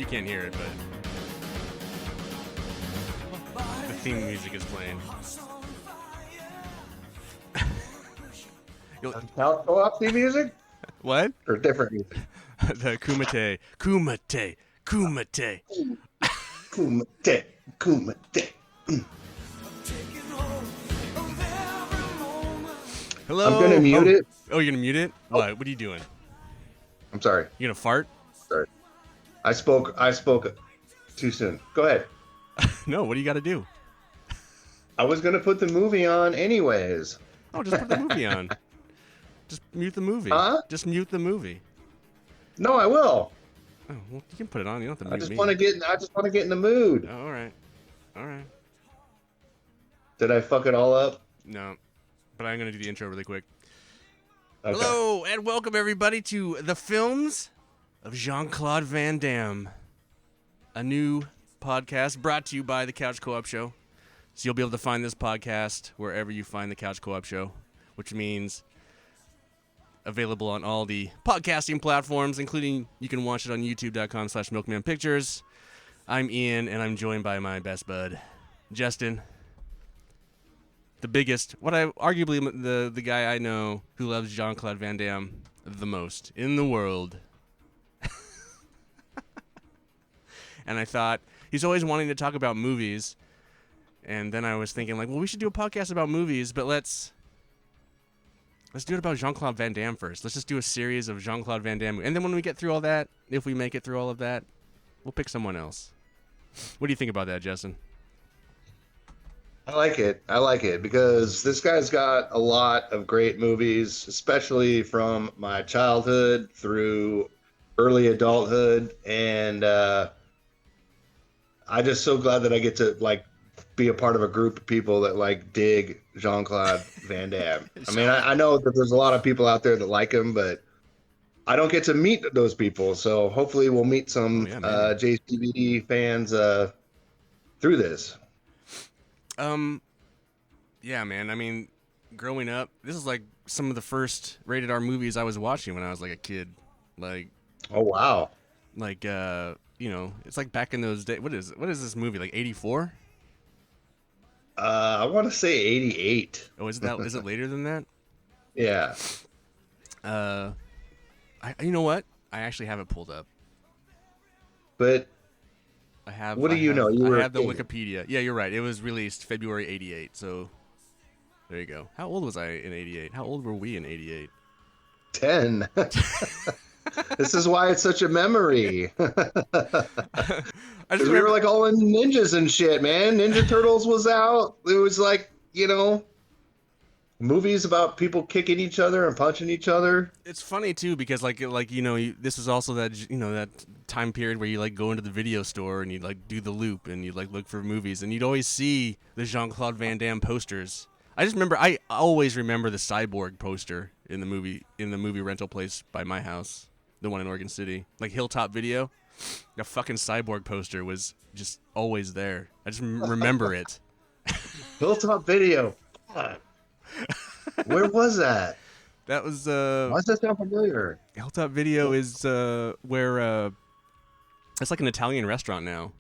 You can't hear it, but the theme music is playing. Co-op theme music? What? Or different music? The Kumite. Kumite. Kumite. Kumite. Kumite. Hello. I'm gonna mute it. Oh, you're gonna mute it? What? What are you doing? I'm sorry. You gonna fart? Sorry. I spoke too soon. Go ahead. No, what do you gotta do? I was gonna put the movie on anyways. Oh, just put the movie on. Just mute the movie. Huh? Just mute the movie. No, I will. Oh, well, you can put it on. You don't have to I mute just me. want to get in the mood. Oh, all right. All right. Did I fuck it all up? No, but I'm gonna do the intro really quick. Okay. Hello and welcome everybody to the films of Jean-Claude Van Damme, a new podcast brought to you by the Couch Co-op Show. So you'll be able to find this podcast wherever you find the Couch Co-op Show, which means available on all the podcasting platforms, including you can watch it on youtube.com/milkmanpictures. I'm Ian, and I'm joined by my best bud, Justin. The biggest, arguably the guy I know who loves Jean-Claude Van Damme the most in the world. And I thought, he's always wanting to talk about movies. And then I was thinking, like, well, we should do a podcast about movies, but let's do it about Jean-Claude Van Damme first. Let's just do a series of Jean-Claude Van Damme. And then when we get through all that, if we make it through all of that, we'll pick someone else. What do you think about that, Justin? I like it because this guy's got a lot of great movies, especially from my childhood through early adulthood, and I'm just so glad that I get to like be a part of a group of people that like dig Jean-Claude Van Damme. I mean, I know that there's a lot of people out there that like him, but I don't get to meet those people. So hopefully we'll meet some JCVD fans through this. Yeah, man. I mean, growing up, this is like some of the first rated R movies I was watching when I was like a kid. Like, oh wow. Like, it's like back in those days. What is this movie? Like 84? I want to say 88. Oh, is it later than that? Yeah. You know what? I actually have it pulled up. But I have. What do you know? I have the Wikipedia. Yeah, you're right. It was released February 88. So there you go. How old was I in 88? How old were we in 88? 10. This is why it's such a memory. We were like all in ninjas and shit, man. Ninja Turtles was out. It was like, movies about people kicking each other and punching each other. It's funny too because this is also that that time period where you like go into the video store and you like do the loop and you like look for movies and you'd always see the Jean-Claude Van Damme posters. I always remember the Cyborg poster in the movie rental place by my house, the one in Oregon City, like Hilltop Video. The fucking Cyborg poster was just always there. I just remember it. Hilltop Video. God. Where was that? That was why does that sound familiar? Hilltop Video is where it's like an Italian restaurant now.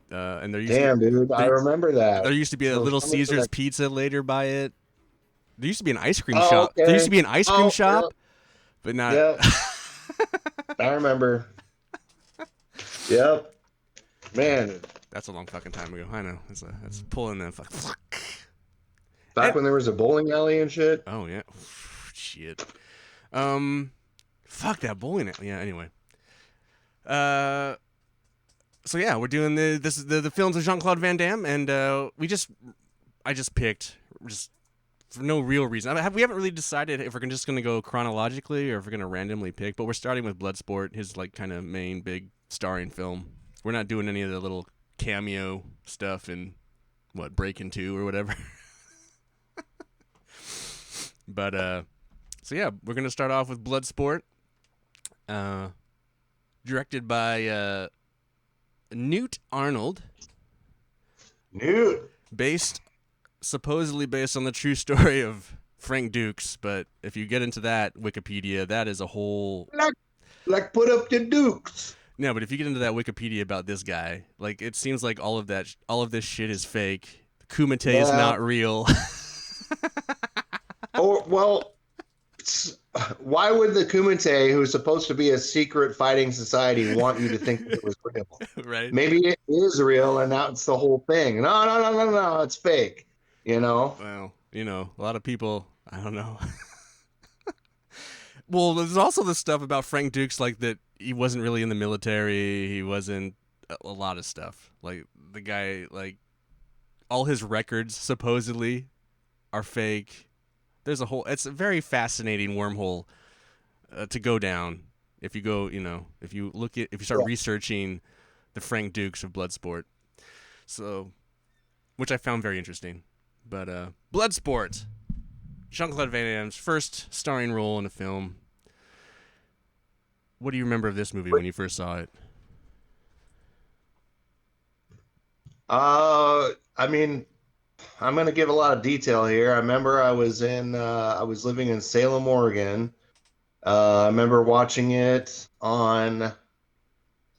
And there I remember that. There used to be a Little Caesars Pizza later by it. There used to be an ice cream shop. Okay. There used to be an ice cream shop, but not. Yep. I remember. Yep. Man. That's a long fucking time ago. I know. That's pulling that fuck. Back when there was a bowling alley and shit. Oh yeah. Shit. Fuck that bowling alley. Yeah. Anyway. So yeah, we're doing the films of Jean-Claude Van Damme, and I just picked for no real reason. We haven't really decided if we're just going to go chronologically or if we're going to randomly pick, but we're starting with Bloodsport, his like kind of main big starring film. We're not doing any of the little cameo stuff in Breakin' 2 or whatever. But so yeah, we're going to start off with Bloodsport, directed by Newt Arnold. Newt. Supposedly based on the true story of Frank Dukes, but if you get into that Wikipedia, that is a whole Like, put up your dukes. No, but if you get into that Wikipedia about this guy, like it seems like all of this shit is fake. Kumite is Yeah. not real. Or, well, why would the Kumite, who's supposed to be a secret fighting society, want you to think that it was real? Right? Maybe it is real, and that's the whole thing. No, no, no, no, no, it's fake. You know? Well, a lot of people, I don't know. Well, there's also the stuff about Frank Dukes, like that he wasn't really in the military. He wasn't a lot of stuff. Like the guy, like all his records supposedly are fake. There's it's a very fascinating wormhole to go down. If you go, if you start Yeah. researching the Frank Dukes of Bloodsport, so which I found very interesting. But Bloodsport, Jean-Claude Van Damme's first starring role in a film. What do you remember of this movie when you first saw it? I mean, I'm gonna give a lot of detail here. I remember I was living in Salem, Oregon. I remember watching it on.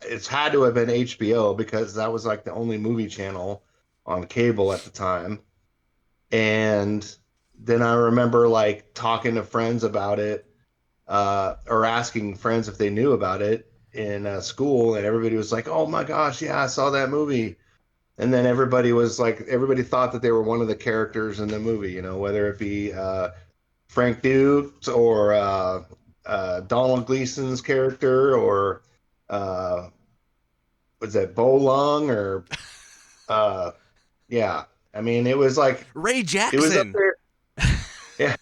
It's had to have been HBO because that was like the only movie channel on cable at the time. And then I remember like talking to friends about it, or asking friends if they knew about it in school, and everybody was like, "Oh my gosh, yeah, I saw that movie." And then everybody thought that they were one of the characters in the movie, whether it be Frank Dukes or Donald Gleason's character, or uh, was that Bo Lung, or uh, yeah. I mean, Ray it was up Jackson. there. Yeah,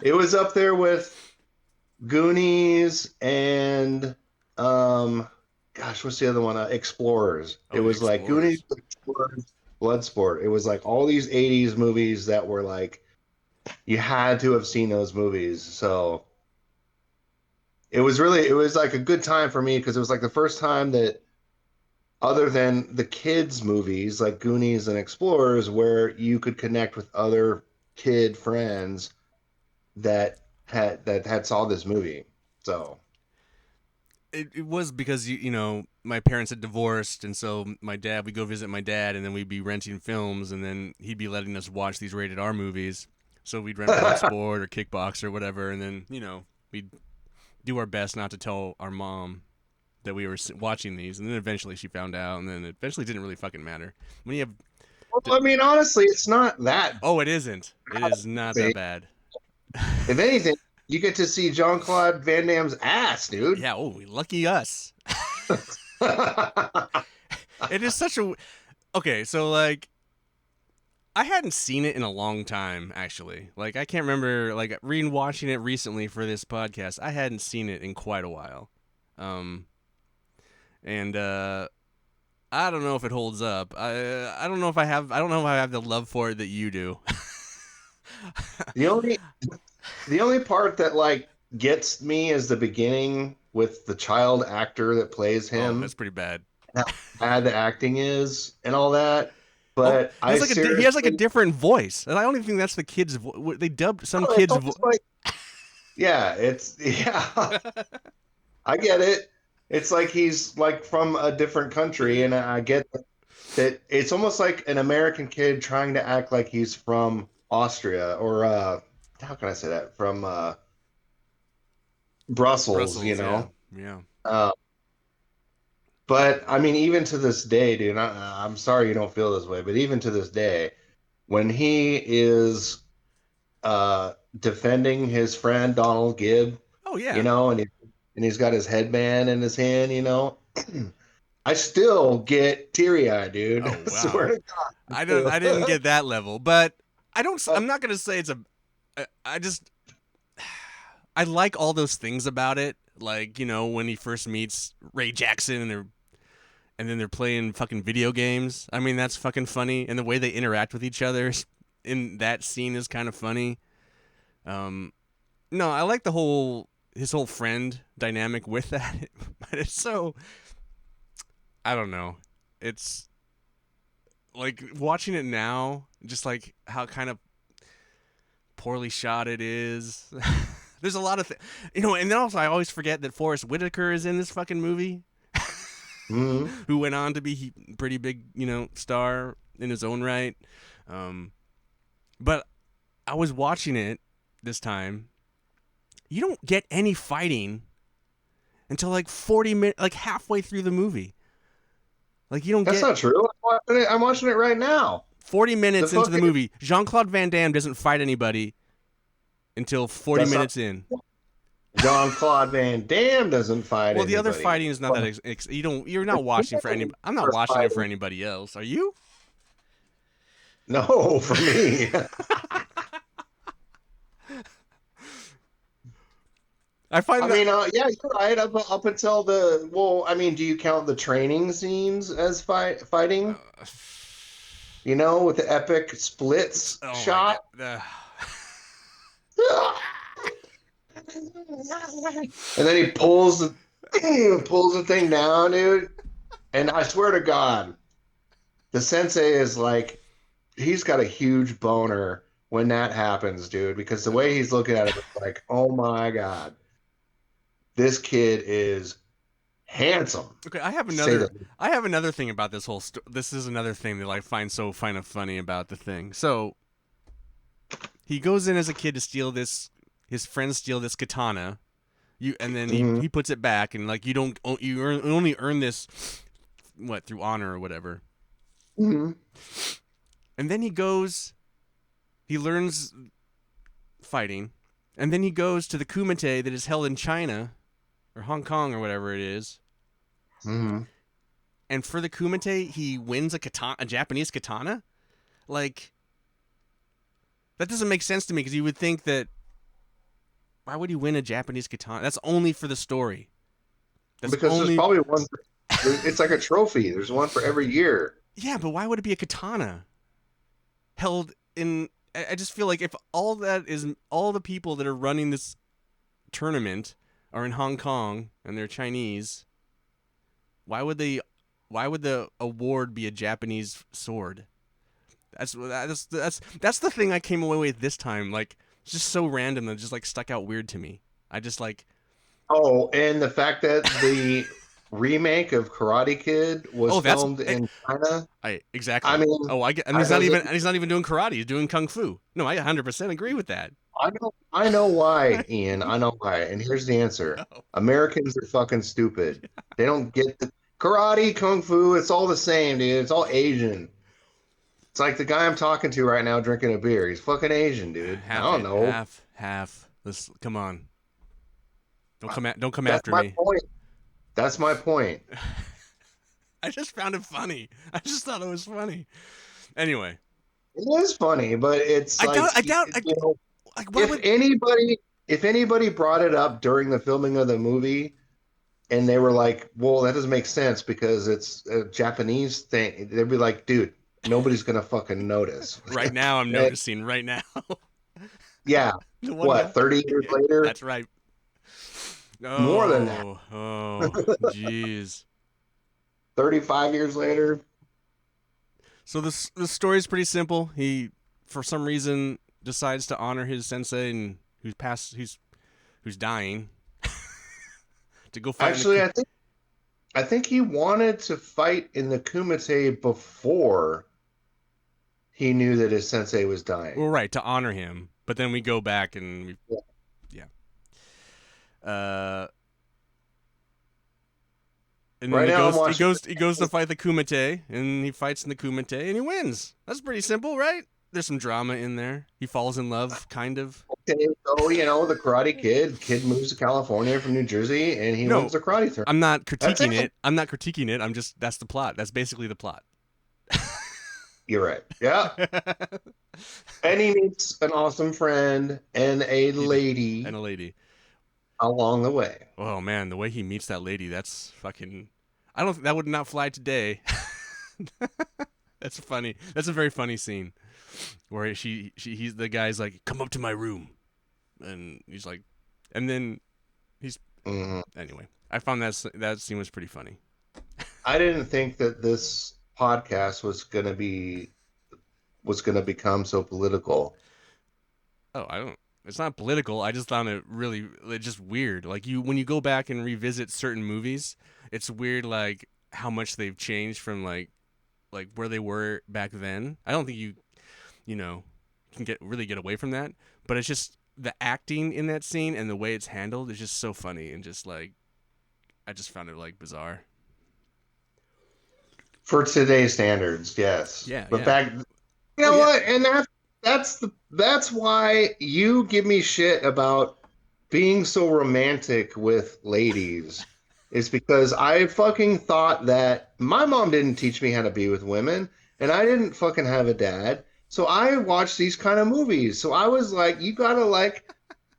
it was up there with Goonies and gosh, what's the other one? Explorers. Oh, It The was like Goonies, Explorers. Explorers, Bloodsport. It was like all these 80s movies that were like you had to have seen those movies. So it was like a good time for me because it was like the first time that, other than the kids movies like Goonies and Explorers, where you could connect with other kid friends that had saw this movie. So It was because my parents had divorced, and so we'd go visit my dad, and then we'd be renting films, and then he'd be letting us watch these rated R movies. So we'd rent Bloodsport or Kickbox or whatever, and then we'd do our best not to tell our mom that we were watching these, and then eventually she found out, and then it eventually didn't really fucking matter. When you have well, I mean, honestly, it's not that. Oh, it isn't. It is not that bad. If anything, you get to see Jean-Claude Van Damme's ass, dude. Yeah, oh, lucky us. It is such a Okay, so like I hadn't seen it in a long time, actually. Like I can't remember like watching it recently for this podcast. I hadn't seen it in quite a while. And I don't know if it holds up. I don't know if I have the love for it that you do. The only the only part that like gets me is the beginning with the child actor that plays Oh, that's him, pretty bad. how bad the acting is and all that. Oh, But I he has like a seriously, different voice, and I don't even think that's the kid's voice. They dubbed some oh, it's kid's almost like, yeah, I get it. It's like he's like from a different country, and I get that it's almost like an American kid trying to act like he's from Austria, or how can I say that? From Brussels, Brussels. Yeah, yeah. Uh, but I mean, even to this day, dude, I'm sorry you don't feel this way, but even to this day, when he is defending his friend Donald Gibb, Oh yeah. and he's got his headband in his hand, I still get teary eyed, dude. Oh I swear wow. to God. I didn't get that level, but I don't. Uh, I'm not gonna say it's a. I just. I like all those things about it, like when he first meets Ray Jackson and then they're playing fucking video games. I mean that's fucking funny, and the way they interact with each other in that scene is kind of funny. No, I like his whole friend dynamic with that, but it's so. I don't know. It's like watching it now, just like how kind of poorly shot it is. There's a lot of and then also I always forget that Forrest Whitaker is in this fucking movie, Mm-hmm. who went on to be pretty big, star in his own right. But I was watching it this time. You don't get any fighting until like 40 minutes, like halfway through the movie. Like you don't That's get not true. I'm watching it right now. 40 The minutes into the fucking movie. Jean-Claude Van Damme doesn't fight anybody until 40 that's not minutes in. Jean-Claude Van Damme doesn't fight Well, the other anybody. fighting is not that you're not watching for any. I'm not watching it for anybody else. Are you? No, for me. I find I that. mean, yeah, you're right. Up until I mean, do you count the training scenes as fighting? With the epic splits Oh my shot. god. And then he pulls the thing down, dude. And I swear to God, the sensei is like, he's got a huge boner when that happens, dude. Because the way he's looking at it, it's like, oh my God, this kid is handsome. Okay, I have another thing about this whole this is another thing that I find so funny about the thing. So he goes in as a kid to steal this. His friends steal this katana. And then he puts it back, and like you only earn this through honor or whatever. Mm-hmm. And then he learns fighting, and then he goes to the kumite that is held in China or Hong Kong or whatever it is. Mm-hmm. And for the kumite, he wins a Japanese katana. Like, that doesn't make sense to me, because you would think that, why would he win a Japanese katana? That's only for the story. Because there's probably one. It's like a trophy. There's one for every year. Yeah, but why would it be a katana held in? I just feel like if all the people that are running this tournament are in Hong Kong and they're Chinese, why would the award be a Japanese sword? That's the thing I came away with this time. Like, it's just so random that just like stuck out weird to me. I just like. Oh, and the fact that the remake of Karate Kid was filmed in China. Exactly. I mean, and he's not even doing karate. He's doing kung fu. No, I 100% agree with that. I know why, Ian. I know why. And here's the answer. Oh. Americans are fucking stupid. They don't get the karate, kung fu. It's all the same, dude. It's all Asian. It's like the guy I'm talking to right now drinking a beer. He's fucking Asian, dude. I don't know. Half. Come on. Don't come after me. Point. That's my point. I just found it funny. I just thought it was funny. Anyway, it is funny, but it's if anybody brought it up during the filming of the movie, and they were like, "Well, that doesn't make sense because it's a Japanese thing," they'd be like, "Dude, nobody's gonna fucking notice." Right now, I'm noticing. Right now. Yeah. What? 30 years later? That's right. Oh, more than that. Oh, jeez. 35 years later. So the story's pretty simple. He, for some reason, decides to honor his sensei and who's dying to go fight. Actually, I think he wanted to fight in the kumite before he knew that his sensei was dying. Well, right, to honor him. But then we go back and and then he goes to fight the kumite, and he fights in the kumite, and he wins. That's pretty simple, right? There's some drama in there. He falls in love, kind of. Okay, so the Karate Kid moves to California from New Jersey, and he wins the karate tournament. I'm not critiquing it. That's the plot. That's basically the plot. You're right. Yeah. And he meets an awesome friend and a lady. Along the way. Oh man, the way he meets that lady, that's fucking. That would not fly today. That's funny. That's a very funny scene where he's the guy's like, "Come up to my room," and he's like, and then he's anyway. I found that scene was pretty funny. I didn't think that this podcast was gonna become so political. Oh, I don't. it's not political. I just found it really just weird. Like when you go back and revisit certain movies, it's weird like how much they've changed from like where they were back then. I don't think you know can get away from that, but it's just the acting in that scene and the way it's handled is just so funny and just like I just found it like bizarre. For today's standards, yes. Yeah, But yeah. back, you know what? And that's why you give me shit about being so romantic with ladies. Is because I fucking thought that my mom didn't teach me how to be with women, and I didn't fucking have a dad. So I watched these kind of movies. So I was like, you gotta like,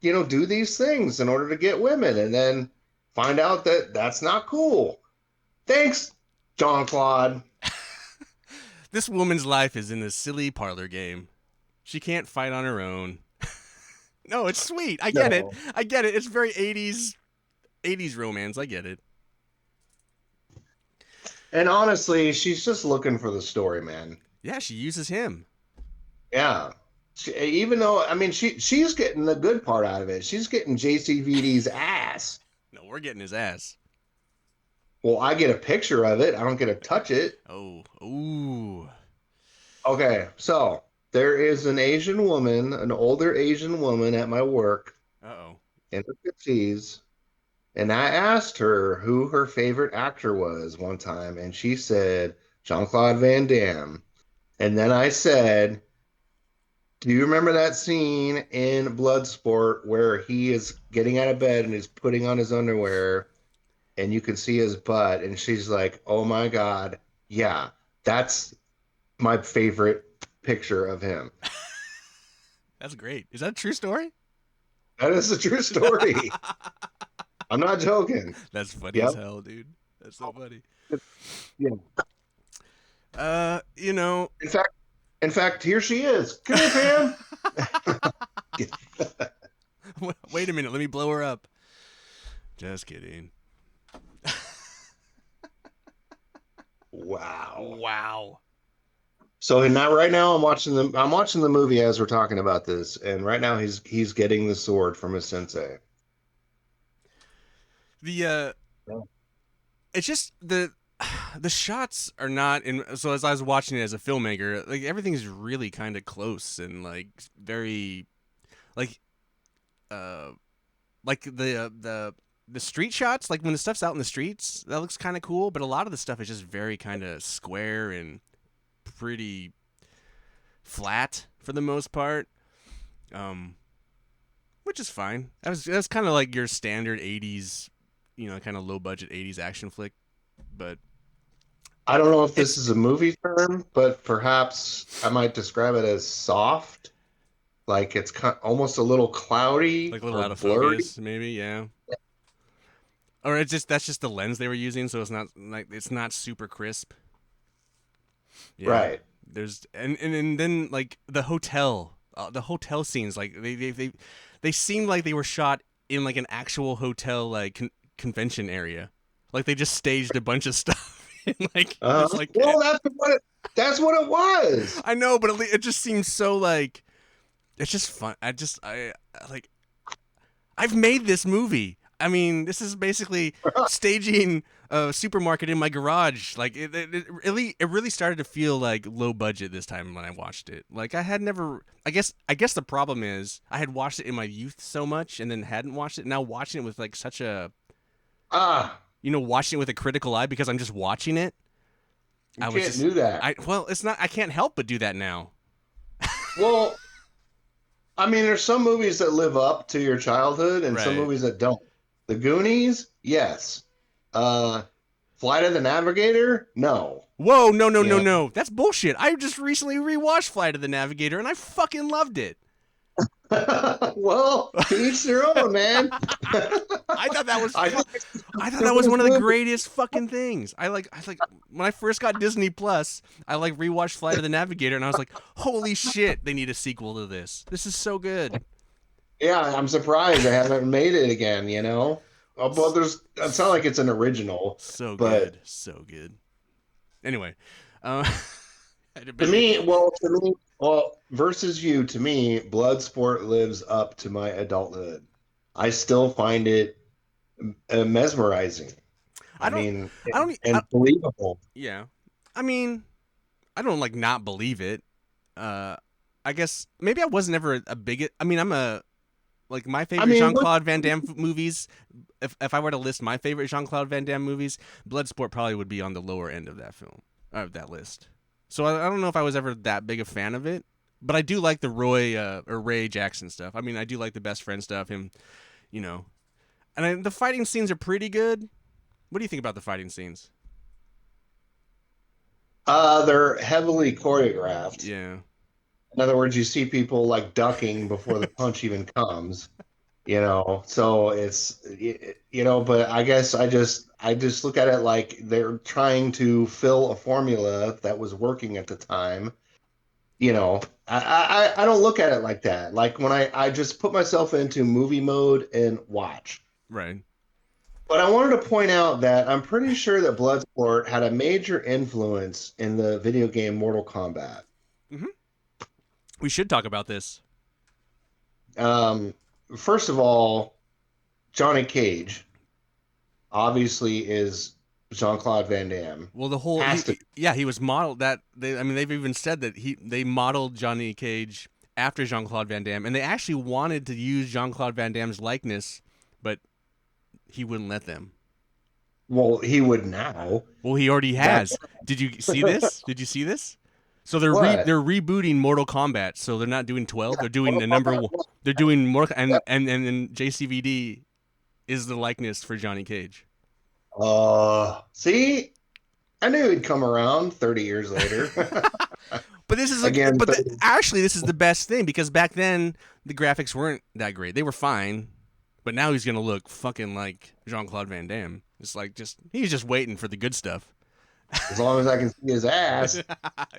do these things in order to get women, and then find out that that's not cool. Thanks, John Claude. This woman's life is in this silly parlor game. She can't fight on her own. No, it's sweet. I get it. No. I get it. It's very 80s romance. I get it. And honestly, she's just looking for the story, man. Yeah, she uses him. Yeah. Even though, I mean, she's getting the good part out of it. She's getting JCVD's ass. No, we're getting his ass. Well, I get a picture of it. I don't get to touch it. Oh, ooh. Okay, so there is an Asian woman, an older Asian woman at my work Uh-oh. in her 50s, and I asked her who her favorite actor was one time, and she said Jean-Claude Van Damme. And then I said, do you remember that scene in Bloodsport where he is getting out of bed and he's putting on his underwear and you can see his butt? And she's like, oh my God, yeah, that's my favorite picture of him. That's great. Is that a true story? That is a true story. I'm not joking. That's funny as hell, dude. That's so funny. Yeah. You know. In fact, here she is. Come here, Pam. Wait a minute. Let me blow her up. Just kidding. Wow. Wow. So now, right now, I'm watching the movie as we're talking about this, and right now he's getting the sword from his sensei. The it's just the shots are not in. So as I was watching it as a filmmaker, like everything's really kind of close and like very, like, like the street shots, like when the stuff's out in the streets, that looks kind of cool. But a lot of the stuff is just very kind of square and pretty flat for the most part, which is fine. That's kind of like your standard 80s, kind of low budget 80s action flick. But I don't know if this is a movie term, but perhaps I might describe it as soft. Like it's almost a little cloudy, like a little or out of blurry. focus, maybe, yeah. Or that's just the lens they were using, so it's not super crisp. Yeah. Right. There's and then like the hotel scenes, like they seemed like they were shot in like an actual hotel like convention area, like they just staged a bunch of stuff. And, like, well, that's what it was. I know, but it just seems so like it's just fun. I've made this movie. I mean, this is basically staging a supermarket in my garage. Like it really started to feel like low budget this time when I watched it. Like I had never. I guess the problem is I had watched it in my youth so much and then hadn't watched it. Now watching it with like such a watching it with a critical eye because I'm just watching it. You can't do that. It's not. I can't help but do that now. Well, I mean, there's some movies that live up to your childhood and some movies that don't. The Goonies, yes. Flight of the Navigator, no. Whoa, no. That's bullshit. I just recently rewatched Flight of the Navigator and I fucking loved it. Well, to each their own, man. I thought that was one of the greatest fucking things. I like when I first got Disney Plus, I like rewatched Flight of the Navigator and I was like, holy shit, they need a sequel to this. This is so good. Yeah, I'm surprised they haven't made it again, Oh, well, it's not like it's an original. So good. Anyway, to me, Well, versus you, to me, Bloodsport lives up to my adulthood. I still find it mesmerizing. I I don't, mean, I don't, and believable. yeah. I mean, I don't like not believe it. Uh, I guess maybe I wasn't ever a big. I mean, I'm a like my I favorite mean, Jean Claude Van Damme movies. If I were to list my favorite Jean Claude Van Damme movies, Bloodsport probably would be on the lower end of that film, of that list. So I don't know if I was ever that big a fan of it, but I do like the Ray Jackson stuff. I mean, I do like the best friend stuff. Him, you know, the fighting scenes are pretty good. What do you think about the fighting scenes? they're heavily choreographed. Yeah, In other words, you see people like ducking before the punch even comes. So it's but I guess I just look at it like they're trying to fill a formula that was working at the time. I don't look at it like that. Like when I just put myself into movie mode and watch. right. But I wanted to point out that I'm pretty sure that Bloodsport had a major influence in the video game Mortal Kombat. Hmm. We should talk about this. Um, First of all, Johnny Cage obviously is Jean-Claude Van Damme. Well, the whole Has to. yeah, he was modeled that I mean they've even said that they modeled Johnny Cage after Jean-Claude Van Damme, and they actually wanted to use Jean-Claude Van Damme's likeness, but he wouldn't let them. Well, he would now. Well, he already That has. Did you see this? Did you see this? So what? they're rebooting Mortal Kombat. So they're not doing 12. Yeah, They're doing Mortal the number Kombat one. one. They're doing more Yeah. and then JCVD is the likeness for Johnny Cage. See, I knew he'd come around 30 years later. But this is Again, 30. actually this is the best thing because back then the graphics weren't that great. They were fine, but now he's gonna look fucking like Jean-Claude Van Damme. It's like he's just waiting for the good stuff. As long as I can see his ass.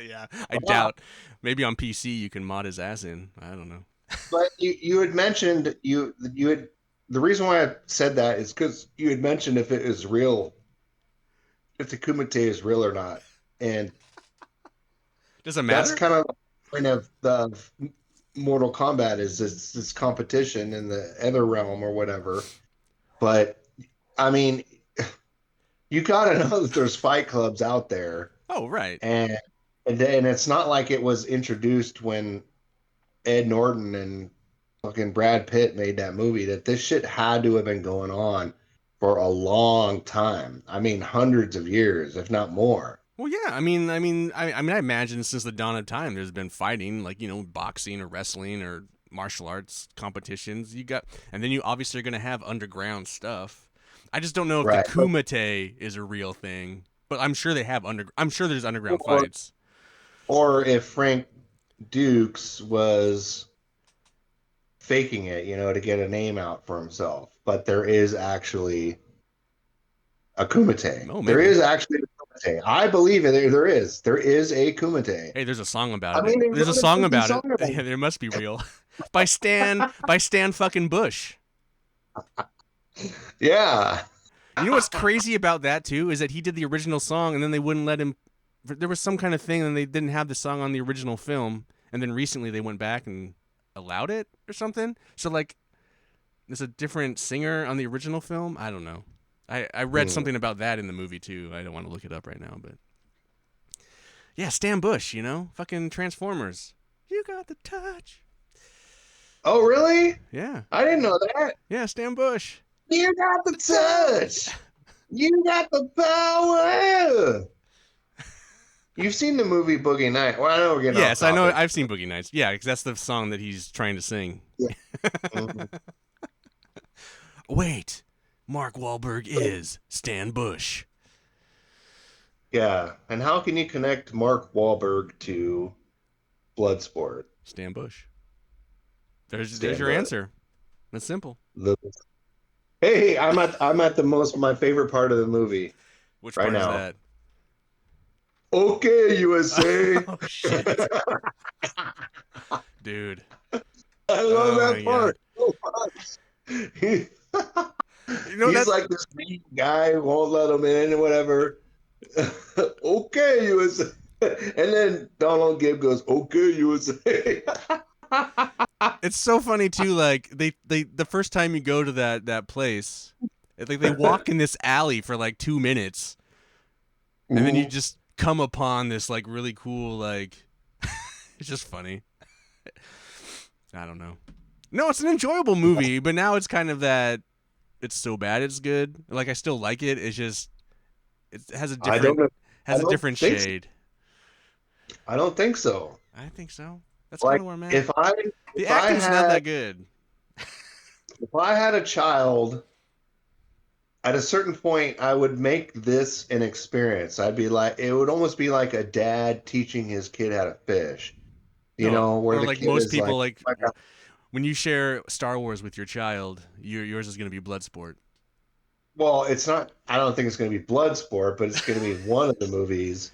Yeah, I Wow. doubt. Maybe on PC you can mod his ass in. I don't know. But you had mentioned you had the reason why I said that is because you had mentioned if it is real, if the Kumite is real or not, and Does it that's matter? kind of the point of the Mortal Kombat is this competition in the other realm or whatever. But I mean, you got to know that there's fight clubs out there, Oh, right. and and it's not like it was introduced when Ed Norton and fucking Brad Pitt made that movie. That this shit had to have been going on for a long time. I mean, hundreds of years, if not more. Well, yeah. I imagine since the dawn of time, there's been fighting, like boxing or wrestling or martial arts competitions. And then you obviously are gonna have underground stuff. I just don't know if the Right. kumite is a real thing, but I'm sure they have I'm sure there's underground Or, fights. or if Frank Dukes was faking it, to get a name out for himself. But there is actually a Kumite. Oh, There maybe. is actually a Kumite. I believe it. There is. There is a Kumite. Hey, there's a song about I it. mean, they There's a wrote a song freaking about it. song about Yeah, there must be real. By Stan fucking Bush. it. Yeah. You know what's crazy about that too is that he did the original song and then they wouldn't let him. There was some kind of thing and they didn't have the song on the original film, and then recently they went back and allowed it or something. So like, there's a different singer on the original film. I don't know. I read Hmm. something about that in the movie too. I don't want to look it up right now, but yeah, Stan Bush. Fucking Transformers. You got the touch. Oh, really? Yeah, I didn't know that. yeah, Stan Bush. You got the touch. You got the power. You've seen the movie Boogie Night. Well, I know we're getting off Yes, I know. topic. I've seen Boogie Nights. Yeah, because that's the song that he's trying to sing. Yeah. Mhm. Wait, Mark Wahlberg is Stan Bush. Yeah. And how can you connect Mark Wahlberg to Bloodsport? Stan Bush. There's Stand your by. answer. That's simple. The- Hey, I'm at the most my favorite part of the movie Which right part is now. that? Okay, USA. Oh shit, dude. I love Oh that my part so much. You know He's that? like this mean guy, won't let him in or whatever. Okay, USA. And then Donald Gibb goes, "Okay, USA." It's so funny too. Like they the first time you go to that place, like they walk in this alley for like 2 minutes, and then you Mhm. just come upon this like really cool like. It's just funny. I don't know. No, it's an enjoyable movie, but now it's kind of that. It's so bad it's good. Like I still like it. It's just it has a I don't different know. I has a don't different think so. shade. I don't think so. I think so. That's kind Like of where I'm at. if I The if I acting's not had that good. if I had a child at a certain point, I would make this an experience. I'd be like, it would almost be like a dad teaching his kid how to fish. You No, know, where or the like kid most is like, people, like "Oh my when you share Star Wars with your child, yours is going to be Bloodsport. well, it's not. I don't think it's going to be Bloodsport, but it's going to be one of the movies.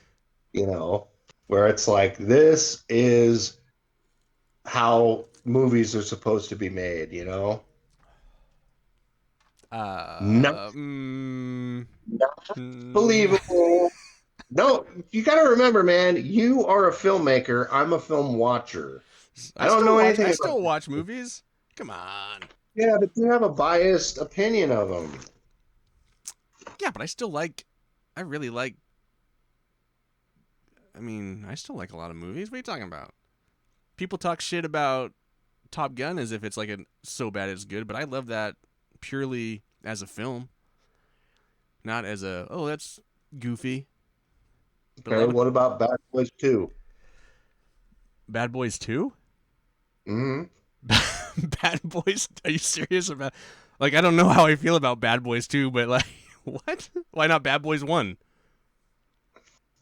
You know, where it's like this is how movies are supposed to be made. You know, not Uh, mm, mm, believable. No, you got to remember, man. You are a filmmaker. I'm a film watcher. I don't know I anything about still this. watch movies. Come on. Yeah, but you have a biased opinion of them. Yeah, but I really like. I mean, I still like a lot of movies. What are you talking about? People talk shit about Top Gun as if it's like a so bad it's good, but I love that purely as a film, not as a oh that's goofy. But Okay, love it. what about Bad Boys 2? Bad Boys 2? Mm-hmm. Bad Boys? Are you serious about? Like I don't know how I feel about Bad Boys 2, but like what? Why not Bad Boys 1?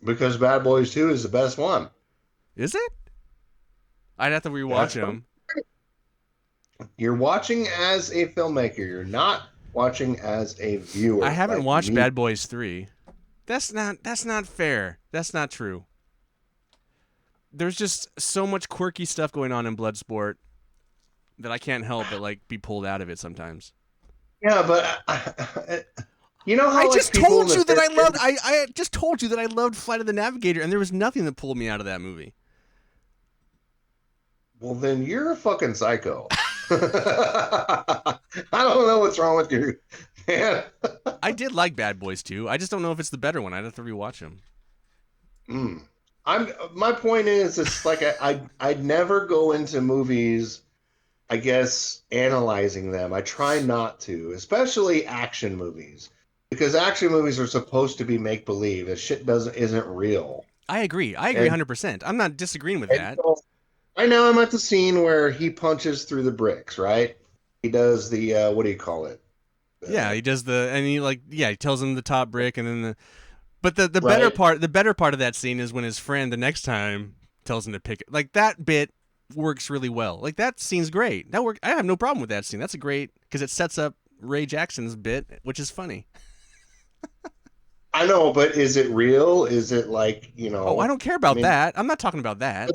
Because Bad Boys 2 is the best one. Is it? I'd have to rewatch That's them. you're watching as a filmmaker. You're not watching as a I viewer haven't like watched me. Bad Boys 3. That's not fair. That's not true. There's just so much quirky stuff going on in Bloodsport that I can't help but like be pulled out of it sometimes. Yeah, but you know I how like just people in told the you that fifties. I just told you that I loved Flight of the Navigator and there was nothing that pulled me out of that movie. Well, then you're a fucking psycho. I don't know what's wrong with you, man. I did like Bad Boys 2. I just don't know if it's the better one. I'd have to rewatch them. Mm. I'm. My point is, it's like I'd never go into movies. I guess analyzing them. I try not to, especially action movies, because action movies are supposed to be make believe. That shit doesn't isn't real. I agree. I agree And 100%. I'm not disagreeing with and that. so I know I'm at the scene where he punches through the bricks, right? He does the what do you call it? Yeah, Uh, he does and he like yeah, he tells him the top brick and then but right? the better part of that scene is when his friend the next time tells him to pick it. Like that bit works really well. Like that scene's great. That work I have no problem with that scene. That's a great cuz it sets up Ray Jackson's bit, which is funny. I know, but is it real? Is it like Oh, I don't care I about mean, that. I'm not talking about that.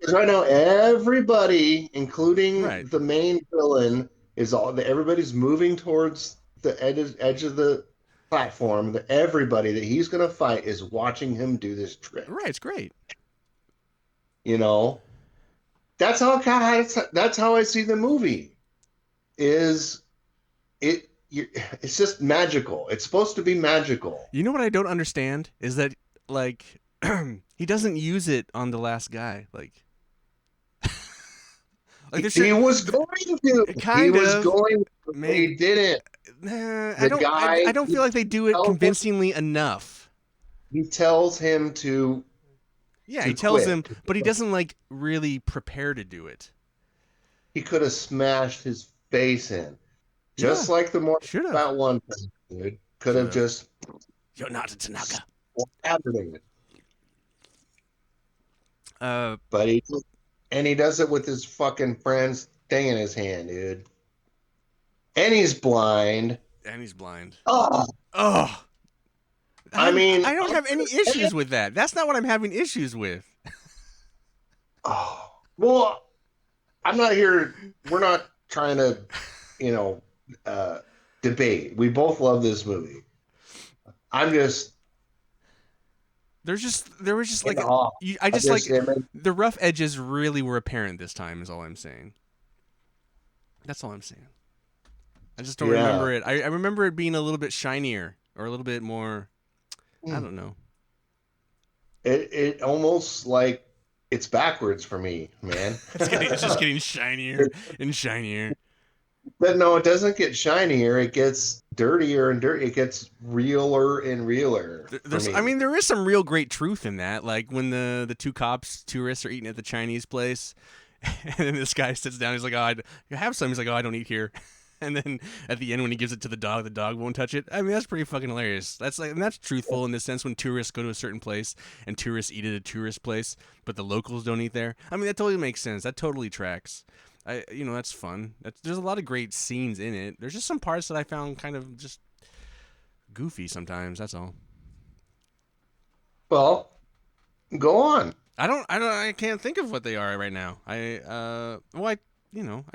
because right now everybody, including Right. the main villain, is all everybody's moving towards the edge of the platform. That everybody that he's going to fight is watching him do this trick. Right, it's great. You know, that's how I see the movie. Is it? It's just magical. It's supposed to be magical. You know what I don't understand is that like he doesn't use it on the last guy. Like there He should was going to. He kind was of going. maybe He didn't. The I guy don't feel like they do it tells him, convincingly enough. he tells him Yeah, he to tells him, quit. but he doesn't like really prepare to do it. He could have smashed his face in, Yeah, just like the Mortal should have. Kombat one person did. Could Should have have. just You're not a Tanaka. stabbed it. Uh, But he does it with his fucking friend's thing in his hand, dude. And he's blind. and he's blind. Oh, Oh, I mean, I don't have any issues with that. That's not what I'm having issues with. oh, well, I'm not here. We're not trying to, you know, uh, debate. We both love this movie. I'm just There was just like and off. I I just just like it made- the rough edges really were apparent this time. Is all I'm saying. That's all I'm saying. I just don't yeah. remember it. I remember it being a little bit shinier or a little bit more. I don't know. It almost like it's backwards for me, man. It's just getting shinier and shinier. But no, it doesn't get shinier. It gets dirtier and dirty. It gets realer and realer for I me. mean, there is some real great truth in that. Like when the two tourists are eating at the Chinese place, and then this guy sits down. He's like, "Oh, I have some." He's like, "Oh, I don't eat here." And then at the end, when he gives it to the dog won't touch it. I mean, that's pretty fucking hilarious. And that's truthful in the sense when tourists go to a certain place and tourists eat at a tourist place, but the locals don't eat there. I mean, that totally makes sense. That totally tracks. That's fun. There's a lot of great scenes in it. There's just some parts that I found kind of just goofy sometimes. That's all. Well, go on. I can't think of what they are right now. I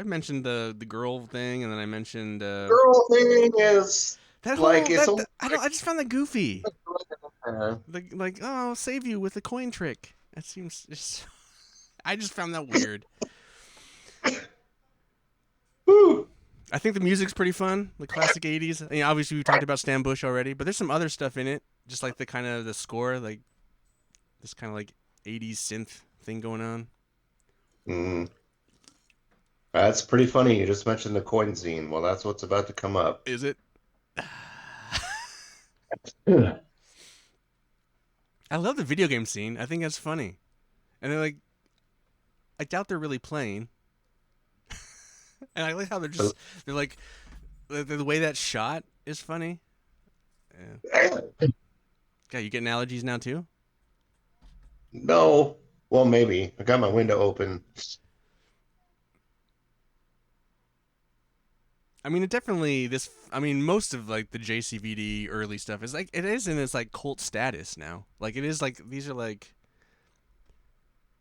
mentioned the girl thing, and then I mentioned Girl thing is that like whole it's that almost I just found that goofy. like, Like, oh, I'll save you with the coin trick. That seems just, I just found that weird. whew. I think the music's pretty fun, the classic '80s. I mean, obviously we talked about Stan Bush already, but there's some other stuff in it, just like the kind of the score, like this kind of like '80s synth thing going on. Mm, that's pretty funny. You just mentioned the coin scene. Well, that's what's about to come up. Is it? Yeah. I love the video game scene. I think that's funny. And they're like, I doubt they're really playing. And I like how they're like, the way that shot is funny. Yeah. God, you getting allergies now too? No. Well, maybe. I got my window open. I mean, I mean, most of like the JCVD early stuff is like, it is in its like cult status now. Like, it is like, these are like,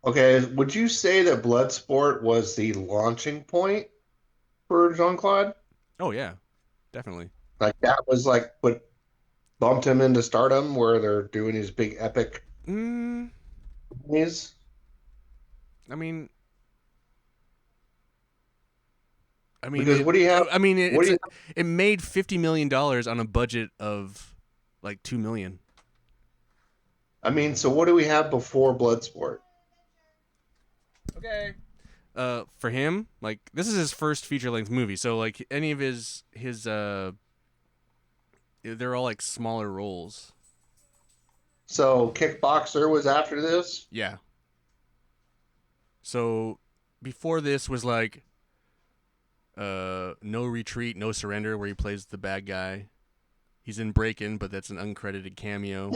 Okay, would you say that Bloodsport was the launching point for Jean-Claude? oh yeah, definitely. Like that was like what bumped him into stardom, where they're doing these big epic Mm, movies? I mean, I mean, Because what do you have? What do you it made $50 million on a budget of like 2 million. I mean, so what do we have before Bloodsport? Okay. For him, like this is his first feature length movie, so like any of his they're all like smaller roles. So Kickboxer was after this? Yeah. So before this was like No Retreat, No Surrender, where he plays the bad guy. He's in Breakin', but that's an uncredited cameo.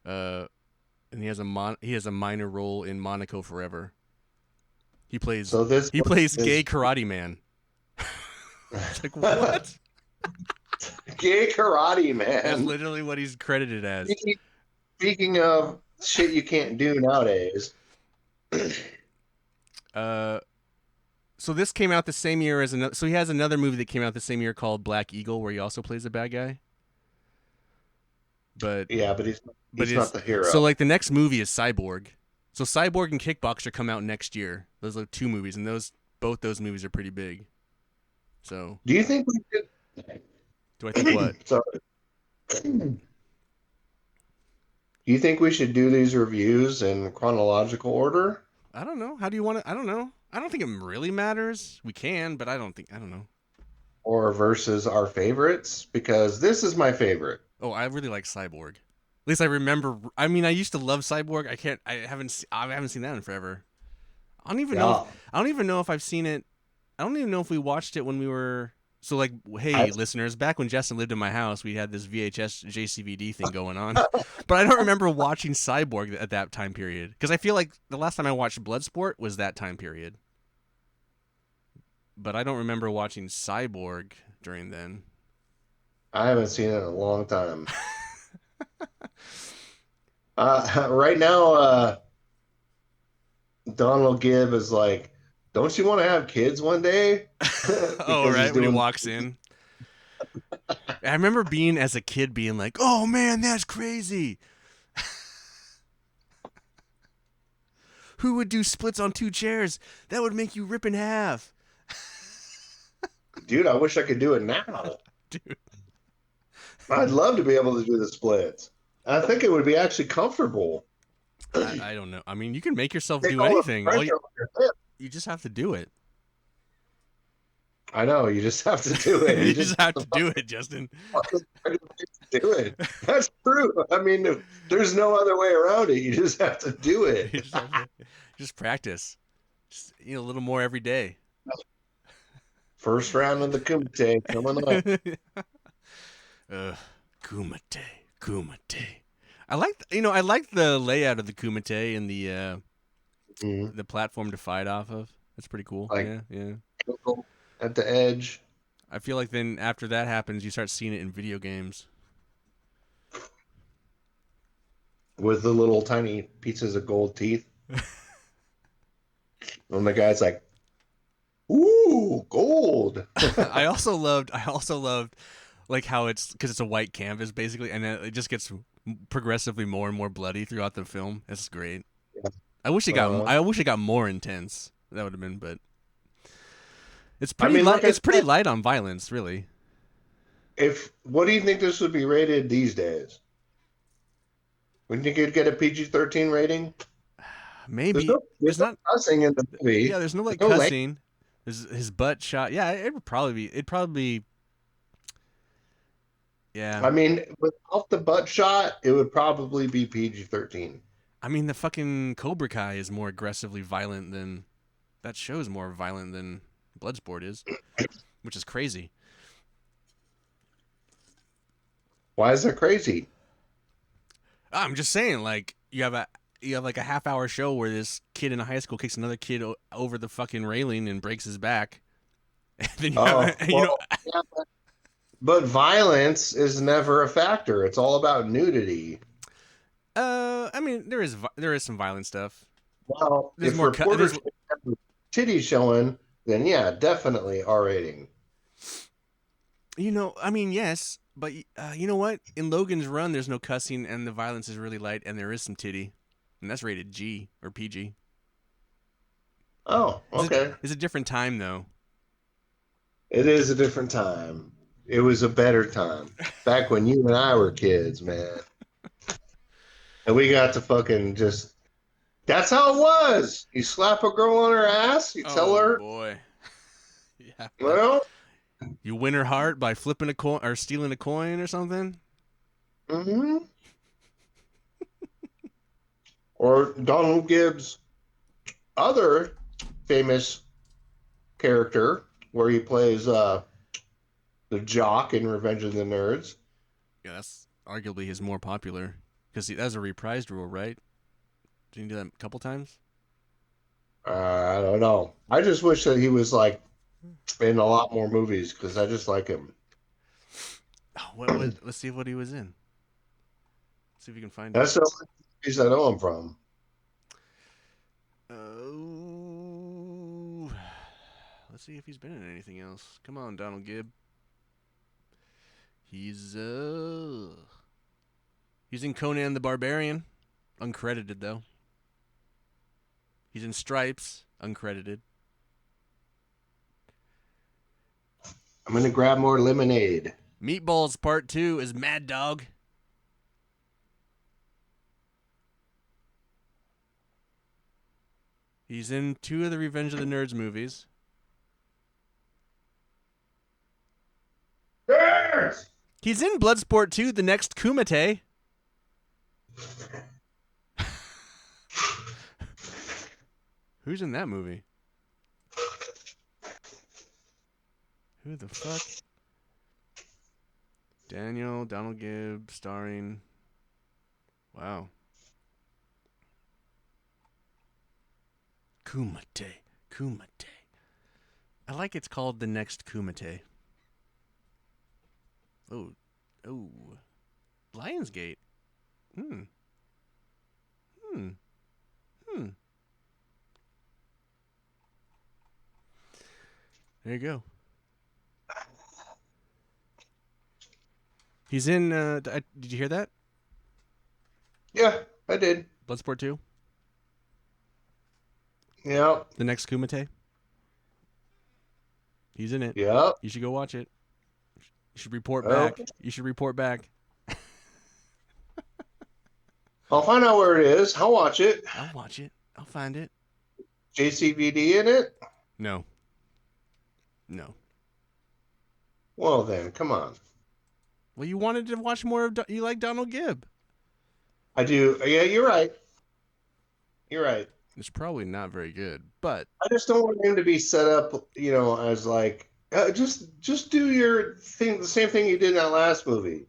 And he has a minor role in Monaco Forever. He plays So this gay karate man. It's like what? gay karate That's man. literally what he's credited as. Speaking of shit you can't do nowadays. So this came out the same year as another. So he has another movie that came out the same year called Black Eagle, where he also plays a bad guy. But Yeah, but he's not the hero. so like the next movie is Cyborg. So Cyborg and Kickboxer come out next year. Those are two movies, and both those movies are pretty big. So Do you think we should do I think what? sorry. Do you think we should do these reviews in chronological order? I don't know. How do you want to? I don't know. I don't think it really matters. We can, but I don't know. Or versus our favorites? Because this is my favorite. Oh, I really like Cyborg. At least I remember. I mean, I used to love Cyborg. I haven't seen that in forever. I don't even know. Yeah. I don't even know if I've seen it. I don't even know if we watched it when we were. So like, hey, listeners, back when Justin lived in my house, we had this VHS JCVD thing going on. But I don't remember watching Cyborg at that time period because I feel like the last time I watched Bloodsport was that time period. But I don't remember watching Cyborg during then. I haven't seen it in a long time. Right now, Donald Gibb is like, don't you want to have kids one day? Oh, Because right, he's when he doing walks in. I remember being as a kid being like, "Oh man, that's crazy. Who would do splits on 2 chairs? That would make you rip in half." Dude, I wish I could do it now. Dude, I'd love to be able to do the splits. I think it would be actually comfortable. I don't know. I mean, you can make yourself Take do all the anything. pressure off your hip. You just have to do it. I know. You just have to do it. You just have to do it, Justin. Do it. That's true. I mean, there's no other way around it. You just have to do You it. just have to just practice. Just, a little more every day. First round of the Kumite coming up. Kumite. I like the layout of the Kumite and the platform to fight off of. That's pretty cool. Like, yeah. At the edge. I feel like then after that happens, you start seeing it in video games. With the little tiny pieces of gold teeth. And the guy's like, "Ooh, gold." I also loved like how because it's a white canvas basically, and then it just gets progressively more and more bloody throughout the film. That's great. Yeah. I wish it got more intense. That would have been, but it's pretty. I mean, like it's pretty light on violence, really. What do you think this would be rated these days? Wouldn't you get a PG-13 rating? Maybe there's no cussing in the movie. Yeah, there's no cussing. There's his butt shot. Yeah, it'd probably be. Yeah. I mean, without the butt shot, it would probably be PG-13. I mean, the fucking Cobra Kai is more aggressively violent than that show is more violent than Bloodsport is, which is crazy. Why is that crazy? I'm just saying, like you have like a half-hour show where this kid in a high school kicks another kid over the fucking railing and breaks his back. And then but violence is never a factor. It's all about nudity. I mean, there is some violent stuff. Well, if reporters have titties showing, then yeah, definitely R rating. I mean, yes, but you know what? In Logan's Run, there's no cussing, and the violence is really light, and there is some titty, and that's rated G or PG. Oh, okay. It's a different time, though. It is a different time. It was a better time. Back when you and I were kids, man. And we got to fucking just... That's how it was. You slap a girl on her ass, you tell her... Oh, boy. Yeah. Well... You win her heart by flipping a coin or stealing a coin or something? Mm-hmm. Or Donald Gibbs' other famous character, where he plays the jock in Revenge of the Nerds. Yeah, that's arguably his more popular, because that's a reprised role, right? Did you do that a couple times? I don't know. I just wish that he was like in a lot more movies, because I just like him. Oh, let's see what he was in. See if we can find That's the only movies I know him from. Let's see if he's been in anything else. Come on, Donald Gibb. He's in Conan the Barbarian, uncredited though. He's in Stripes, uncredited. I'm gonna grab more lemonade. Meatballs Part 2 is Mad Dog. He's in 2 of the Revenge of the Nerds movies. Yes! He's in Bloodsport 2, the next Kumite. Who's in that movie? Who the fuck? Donald Gibb, starring. Wow. Kumite. I like it's called the next Kumite. Oh. Lionsgate. There you go. He's in. Did you hear that? Yeah, I did. Bloodsport 2. Yeah. The next Kumite. He's in it. Yeah. You should go watch it. You should report Well, back. You should report back. I'll find out where it is. I'll watch it. I'll watch it. I'll find it. JCVD in it? No. No. Well then, come on. Well, you wanted to watch more of. You like Donald Gibb. I do. Yeah, you're right. You're right. It's probably not very good, but I just don't want him to be set up, as like just do your thing, the same thing you did in that last movie.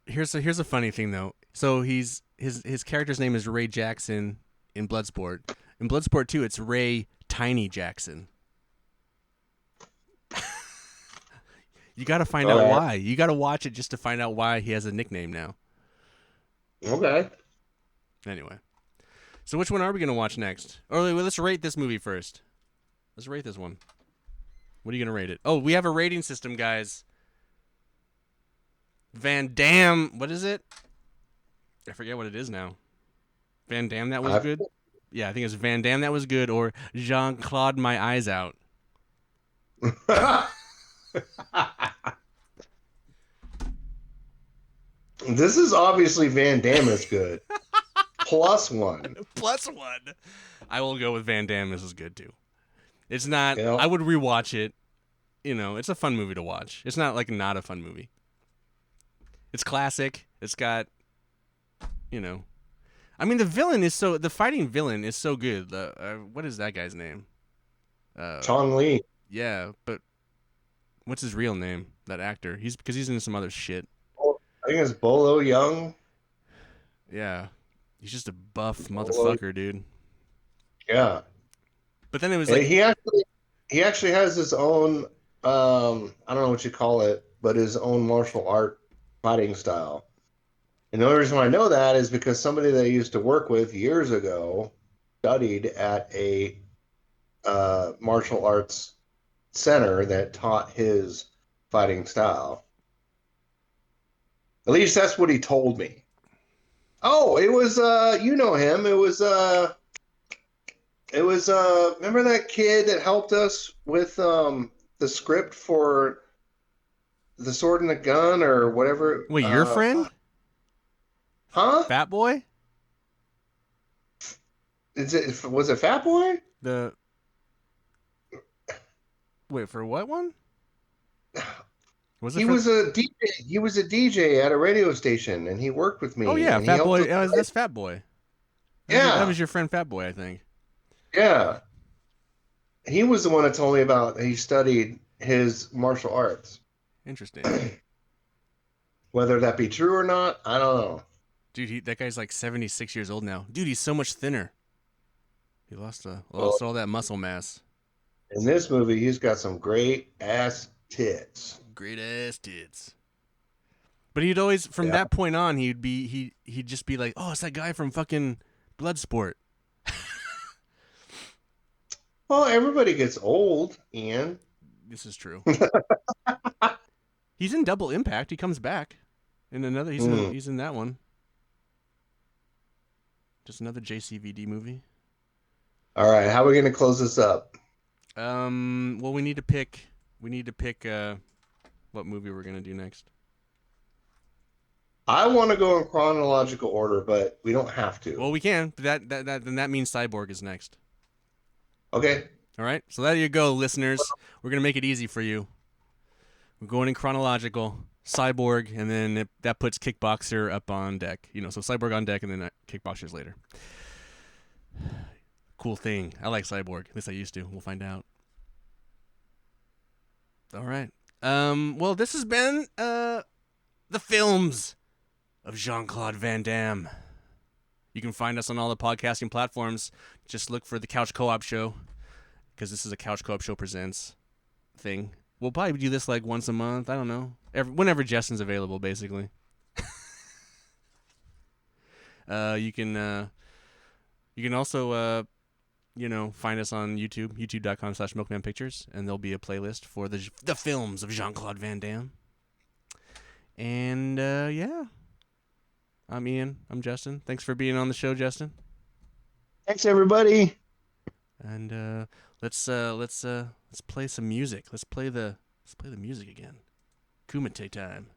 here's a funny thing though. So his character's name is Ray Jackson in Bloodsport. In Bloodsport 2, it's Ray Tiny Jackson. You got to find out why. You got to watch it just to find out why he has a nickname now. Okay. Anyway, so which one are we gonna watch next? Or let's rate this movie first. Let's rate this one. What are you gonna rate it? Oh, we have a rating system, guys. Van Damme. What is it? I forget what it is now. Van Damme, that was good. Yeah, I think it's Van Damme, that was good, or Jean-Claude, my eyes out. This is obviously Van Damme is good. +1. +1. I will go with Van Damme. This is good too. It's not. Yeah. I would rewatch it. It's a fun movie to watch. It's not like not a fun movie. It's classic. It's got. I mean, the fighting villain is so good. What is that guy's name? Chong Li. Yeah, but what's his real name? That actor. Because he's in some other shit. I think it's Bolo Young. Yeah, he's just a buff motherfucker, dude. Yeah. But then it was like he actually has his own I don't know what you call it, but his own martial art fighting style. And the only reason why I know that is because somebody that I used to work with years ago studied at a martial arts center that taught his fighting style. At least that's what he told me. Oh, it was you know him. It was remember that kid that helped us with the script for The Sword and the Gun or whatever? wait, your friend? Huh? Fat Boy? Was it Fat Boy? Wait, for what one? He was a DJ. He was a DJ at a radio station, and he worked with me. Oh yeah, and Fat Boy. That's Fat Boy. Yeah, that was your friend Fat Boy, I think. Yeah, he was the one that told me about. He studied his martial arts. Interesting. Whether that be true or not, I don't know. Dude, that guy's like 76 years old now. Dude, he's so much thinner. He lost all that muscle mass. In this movie, he's got some great ass tits. Great ass tits. But he'd always, from that point on, he'd just be like, "Oh, it's that guy from fucking Bloodsport." Well, everybody gets old, Ian. This is true. He's in Double Impact. He comes back in another. He's in that one. Just another JCVD movie. All right, how are we going to close this up? Well, we need to pick. What movie we're gonna do next. I want to go in chronological order, but we don't have to. Well, we can. Then that means Cyborg is next. Okay. All right. So there you go, listeners. We're gonna make it easy for you. We're going in chronological. Cyborg, and then that puts Kickboxer up on deck. So Cyborg on deck, and then Kickboxer's later. Cool thing. I like Cyborg. At least I used to. We'll find out. All right. Well, this has been the films of Jean-Claude Van Damme. You can find us on all the podcasting platforms. Just look for the Couch Co-op Show, because this is a Couch Co-op Show presents thing. We'll probably do this like once a month. I don't know. Whenever Justin's available, basically. You can also find us on YouTube, youtube.com/MilkmanPictures, and there'll be a playlist for the films of Jean-Claude Van Damme. And yeah, I'm Ian. I'm Justin. Thanks for being on the show, Justin. Thanks, everybody. And let's play some music. Let's play the music again. Kumite time.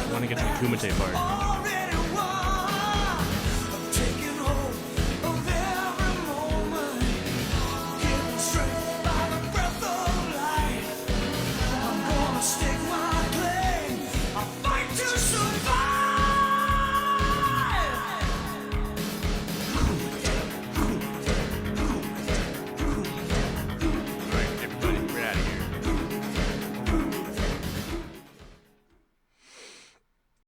I want to get to the Kumite part.